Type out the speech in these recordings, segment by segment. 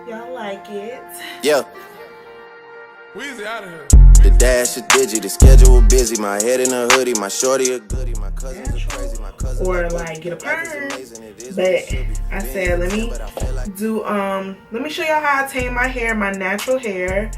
Y'all like it? Yeah. Weezy out of here. The dash is digi, the schedule busy. My head in a hoodie, my shorty a goodie. My cousins are crazy, my cousins or like get a perm. But I said let me do let me show y'all how I tame my hair, my natural hair,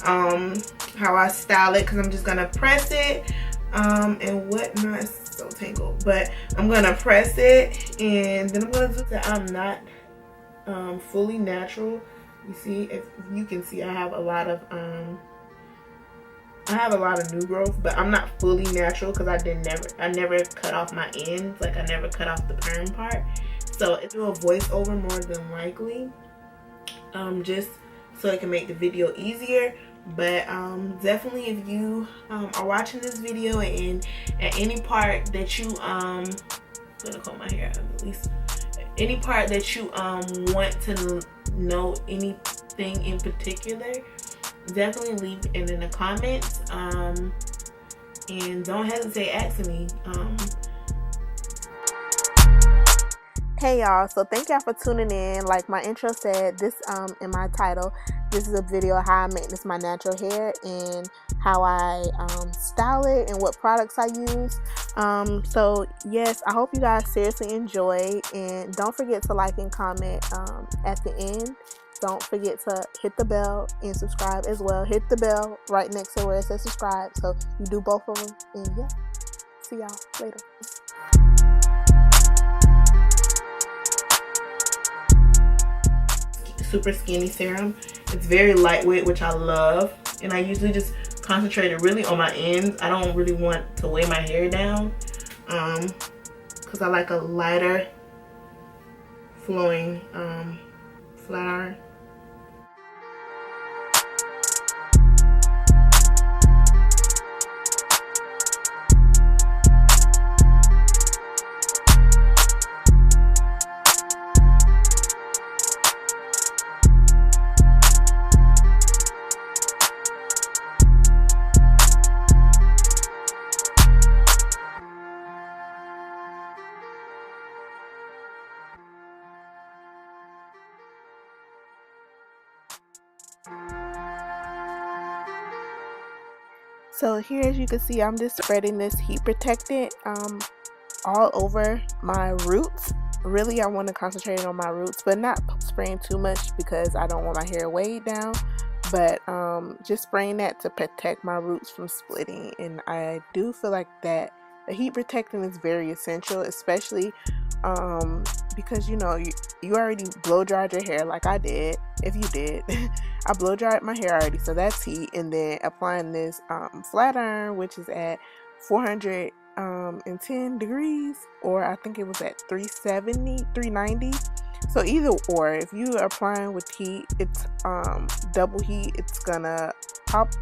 how I style it, because I'm just gonna press it and whatnot. It's so tangled, but I'm gonna press it and then I'm gonna do that. I'm not fully natural. You see, if you can see, I have a lot of new growth, but I'm not fully natural because I never cut off my ends. Like I never cut off the perm part. So it's a voiceover more than likely, just so it can make the video easier. But definitely, if you are watching this video and at any part that you I'm gonna comb my hair at least. Any part that you want to know anything in particular, definitely leave it in the comments, and don't hesitate asking me. Hey y'all, so thank y'all for tuning in. Like my intro said, this in my title, this is a video of how I maintenance my natural hair and how I style it and what products I use. So yes, I hope you guys seriously enjoy, and don't forget to like and comment at the end. Don't forget to hit the bell and subscribe as well. Hit the bell right next to where it says subscribe, so you do both of them. And yeah, see y'all later. Super skinny serum. It's very lightweight, which I love, and I usually just concentrate it really on my ends. I don't really want to weigh my hair down because I like a lighter flowing flat iron. So here, as you can see, I'm just spreading this heat protectant all over my roots. Really, I want to concentrate on my roots, but not spraying too much because I don't want my hair weighed down. But just spraying that to protect my roots from splitting. And I do feel like that the heat protectant is very essential, especially because you know you already blow dried your hair like I did. If you did, I blow dried my hair already, so that's heat. And then applying this flat iron, which is at 410 degrees, or I think it was at 390. So either or, if you are applying with heat, it's double heat, it's gonna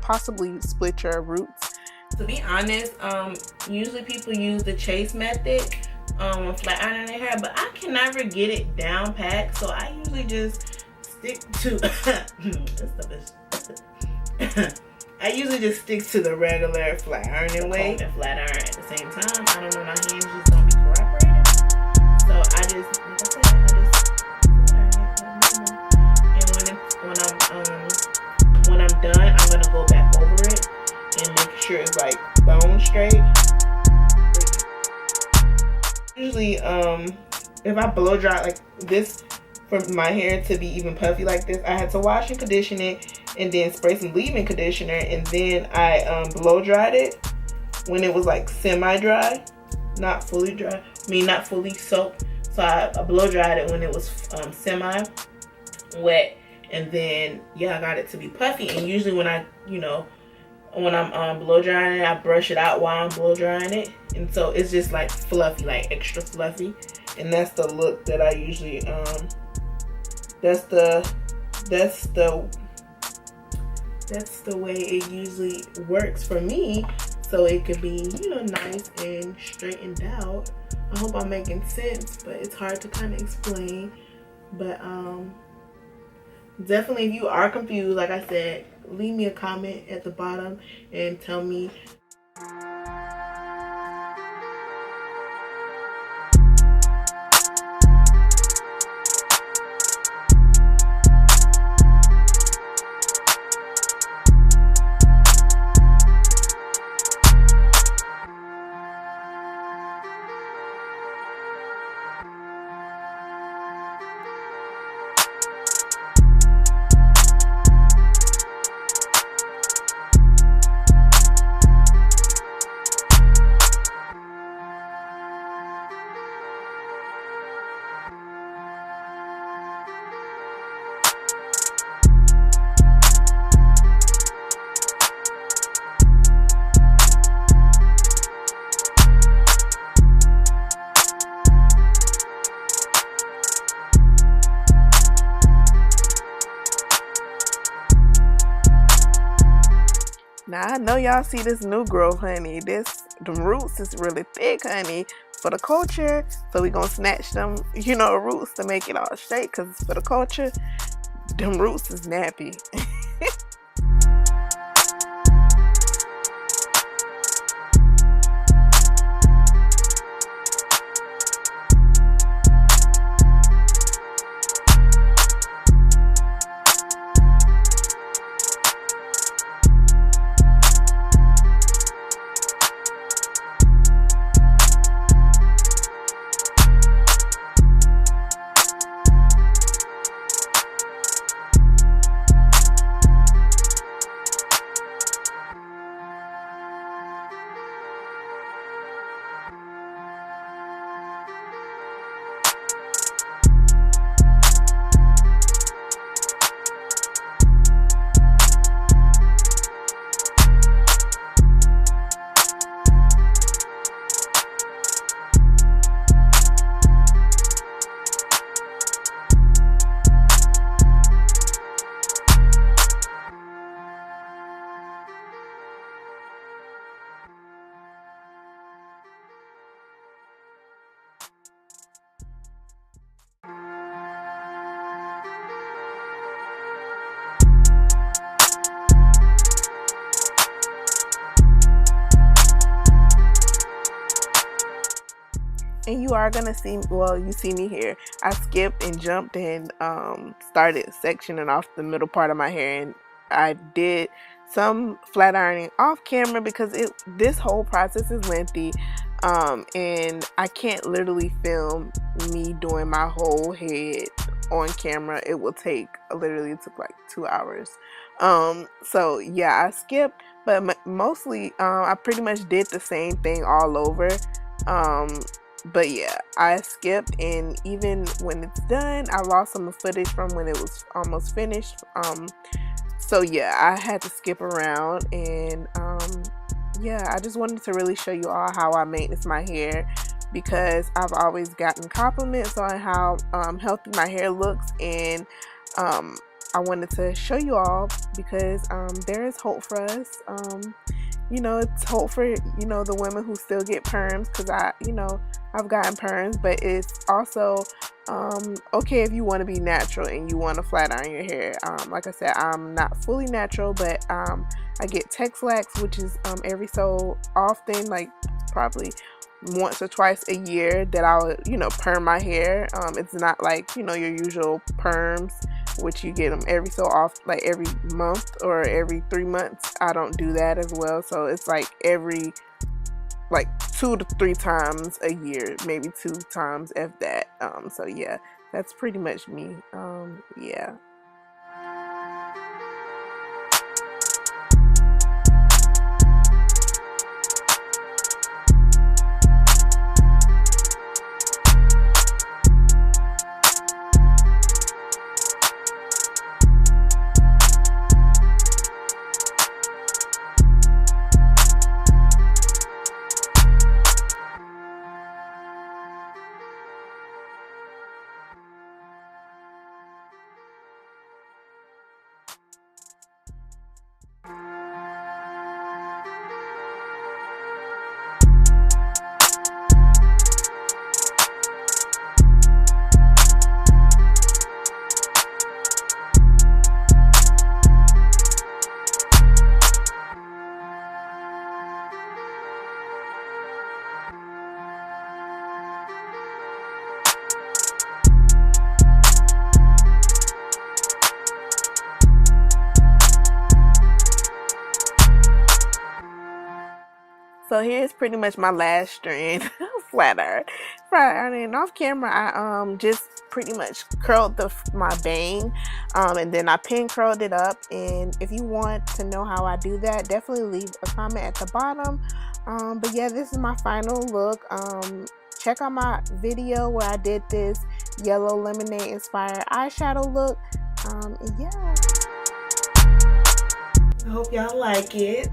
possibly split your roots. To be honest, usually people use the chase method flat ironing their hair, but I can never get it down pat, so I usually just stick to I usually just stick to the regular flat ironing way. And flat iron at the same time. I don't know, my hands just don't be cooperating, so I just, like I said, I just flat iron it. And when I'm done, I'm gonna go back over it and make sure it's like bone straight. Usually, if I blow dry like this for my hair to be even puffy like this, I had to wash and condition it and then spray some leave-in conditioner, and then I blow dried it when it was like semi-dry, not fully dry. I mean, not fully soaked. So I blow dried it when it was semi-wet, and then yeah, I got it to be puffy. And usually when I'm blow drying it, I brush it out while I'm blow drying it, and so it's just like fluffy, like extra fluffy. And that's the look that I usually that's the way it usually works for me, so it could be, you know, nice and straightened out. I hope I'm making sense, but it's hard to kind of explain. But definitely, if you are confused, like I said, leave me a comment at the bottom and tell me. Now I know y'all see this new growth, honey. Them roots is really thick, honey, for the culture. So we gonna snatch them, you know, roots to make it all straight, cause it's for the culture. Them roots is nappy. And you are gonna see, well, you see me here. I skipped and jumped and started sectioning off the middle part of my hair, and I did some flat ironing off camera because this whole process is lengthy, and I can't literally film me doing my whole head on camera. It will take literally, it took like 2 hours. So yeah, I skipped, but mostly I pretty much did the same thing all over. But yeah, I skipped, and even when it's done, I lost some footage from when it was almost finished. So yeah, I had to skip around, and yeah, I just wanted to really show you all how I maintenance my hair, because I've always gotten compliments on how healthy my hair looks, and I wanted to show you all because there is hope for us. You know, it's hope for, you know, the women who still get perms, because I've gotten perms, but it's also okay if you want to be natural and you want to flat iron your hair. Like I said, I'm not fully natural, but I get Texlaxed, which is every so often, like probably once or twice a year, that I'll, you know, perm my hair. It's not like, you know, your usual perms, which you get them every so often, like every month or every 3 months. I don't do that as well. So it's like every, like 2 to 3 times a year, maybe 2 times if that. So yeah, that's pretty much me. Yeah. So here's pretty much my last strand flat iron. Off camera, I just pretty much curled my bang, and then I pin curled it up. And if you want to know how I do that, definitely leave a comment at the bottom. But yeah, this is my final look. Check out my video where I did this yellow lemonade inspired eyeshadow look. Yeah. I hope y'all like it.